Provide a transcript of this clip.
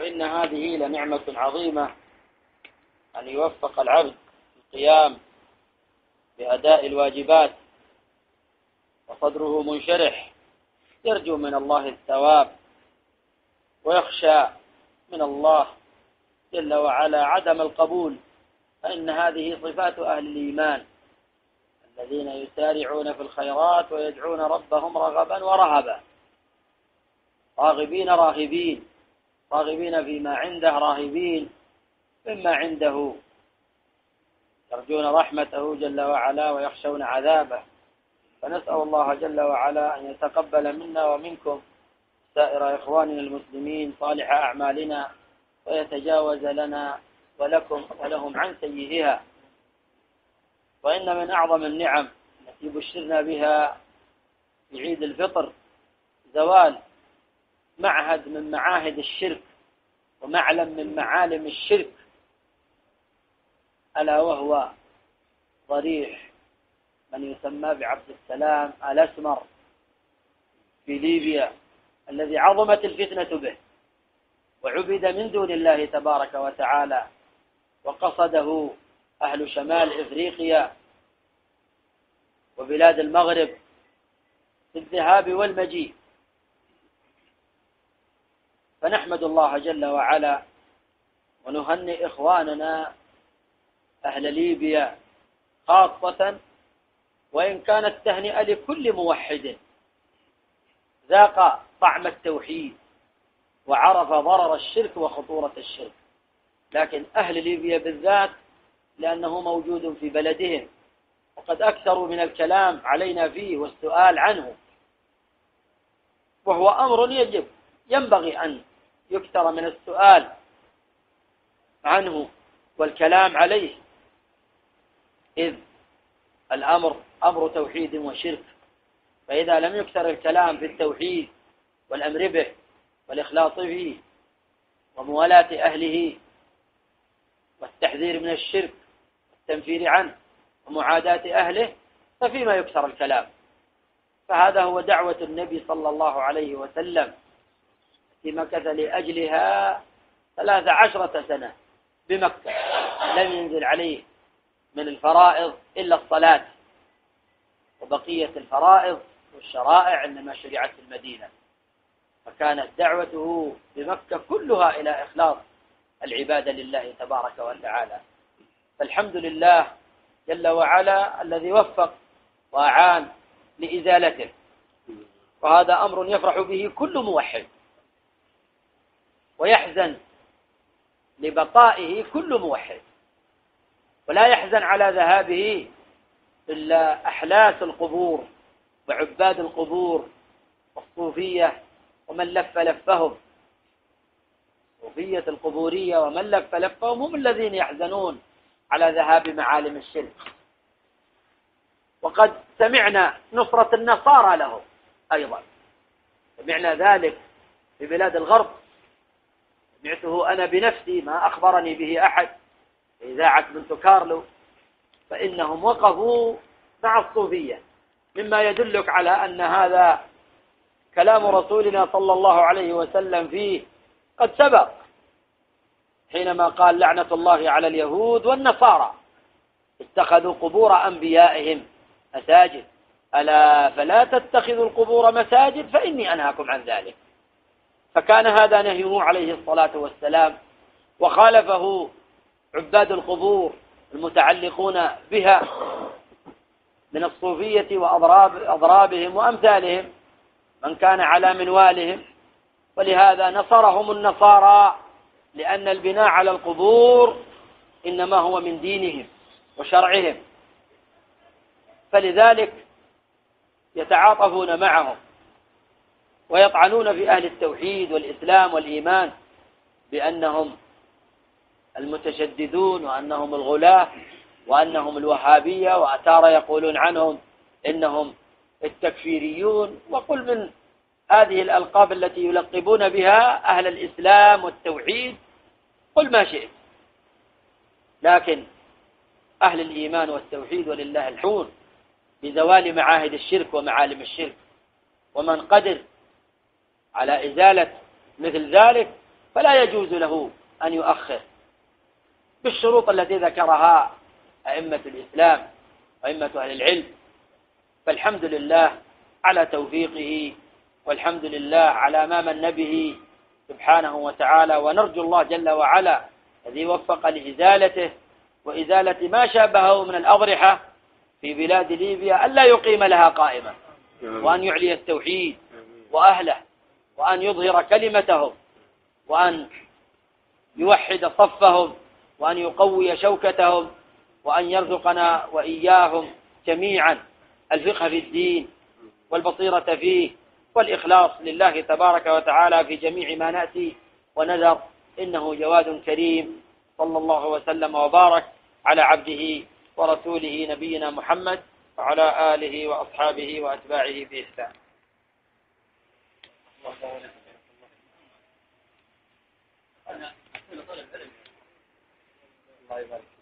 وإن هذه لنعمة عظيمة أن يوفق العبد القيام بأداء الواجبات وصدره منشرح يرجو من الله الثواب ويخشى من الله جل وعلا عدم القبول، فإن هذه صفات أهل الإيمان الذين يسارعون في الخيرات ويدعون ربهم رغبا ورهبا، راغبين راهبين، راغبين فيما عنده راهبين مما عنده، يرجون رحمته جل وعلا ويخشون عذابه. فنسأل الله جل وعلا أن يتقبل منا ومنكم سائر إخواننا المسلمين صالح أعمالنا ويتجاوز لنا ولكم ولهم عن سيئها. وإن من أعظم النعم التي بشرنا بها في عيد الفطر زوال معهد من معاهد الشرك ومعلم من معالم الشرك، ألا وهو ضريح من يسمى بعبد السلام الأسمر في ليبيا، الذي عظمت الفتنة به وعبد من دون الله تبارك وتعالى، وقصده أهل شمال إفريقيا وبلاد المغرب في الذهاب والمجيء. فنحمد الله جل وعلا ونهنئ إخواننا أهل ليبيا خاصة، وإن كانت تهنئة لكل موحد ذاق طعم التوحيد وعرف ضرر الشرك وخطورة الشرك، لكن أهل ليبيا بالذات لأنه موجود في بلدهم وقد أكثروا من الكلام علينا فيه والسؤال عنه، وهو أمر ينبغي أن يكثر من السؤال عنه والكلام عليه، إذ الأمر أمر توحيد وشرك، فإذا لم يكثر الكلام في التوحيد والأمر به والإخلاص فيه وموالاة أهله والتحذير من الشرك والتنفير عنه ومعاداة أهله، ففيما يكثر الكلام. فهذا هو دعوة النبي صلى الله عليه وسلم في مكث لأجلها 13 سنة بمكة، لم ينزل عليه من الفرائض إلا الصلاة، وبقية الفرائض والشرائع إنما شرعت في المدينة، فكانت دعوته بمكة كلها إلى إخلاص العبادة لله تبارك وتعالى. فالحمد لله جل وعلا الذي وفق وأعان لإزالته، وهذا أمر يفرح به كل موحد ويحزن لبقائه كل موحد، ولا يحزن على ذهابه إلا أحلاس القبور وعباد القبور والصوفية ومن لف لفهم، صوفية القبورية ومن لف لفهم هم الذين يحزنون على ذهاب معالم الشرك. وقد سمعنا نصرة النصارى له أيضا، سمعنا ذلك في بلاد الغرب، سمعته أنا بنفسي ما أخبرني به أحد في إذاعة مونte كارلو، فإنهم وقفوا مع الصوفية، مما يدلك على أن هذا كلام رسولنا صلى الله عليه وسلم فيه قد سبق، حينما قال لعنة الله على اليهود والنصارى اتخذوا قبور أنبيائهم مساجد، ألا فلا تتخذوا القبور مساجد فإني أنهاكم عن ذلك. فكان هذا نهيه عليه الصلاة والسلام، وخالفه عباد القبور المتعلقون بها من الصوفية وأضرابهم وأمثالهم من كان على منوالهم. ولهذا نصرهم النصارى، لأن البناء على القبور إنما هو من دينهم وشرعهم، فلذلك يتعاطفون معهم ويطعنون في أهل التوحيد والإسلام والإيمان بأنهم المتشددون وأنهم الغلاة وأنهم الوهابية، وأتارى يقولون عنهم إنهم التكفيريون، وقل من هذه الألقاب التي يلقبون بها أهل الإسلام والتوحيد قل ما شئت، لكن أهل الإيمان والتوحيد ولله الحمد بزوال معاهد الشرك ومعالم الشرك، ومن قدر على إزالة مثل ذلك فلا يجوز له أن يؤخر بالشروط التي ذكرها أئمة الإسلام وأئمة أهل العلم. فالحمد لله على توفيقه، والحمد لله على ما من به سبحانه وتعالى، ونرجو الله جل وعلا الذي وفق لإزالته وإزالة ما شابهه من الأضرحة في بلاد ليبيا ألا يقيم لها قائمة، وأن يعلي التوحيد وأهله، وأن يظهر كلمتهم، وأن يوحد صفهم، وأن يقوي شوكتهم، وأن يرزقنا وإياهم جميعا الفقه في الدين والبصيرة فيه والإخلاص لله تبارك وتعالى في جميع ما نأتي ونذر، إنه جواد كريم. صلى الله وسلم وبارك على عبده ورسوله نبينا محمد وعلى آله وأصحابه وأتباعه بإحسان. الله يبارك.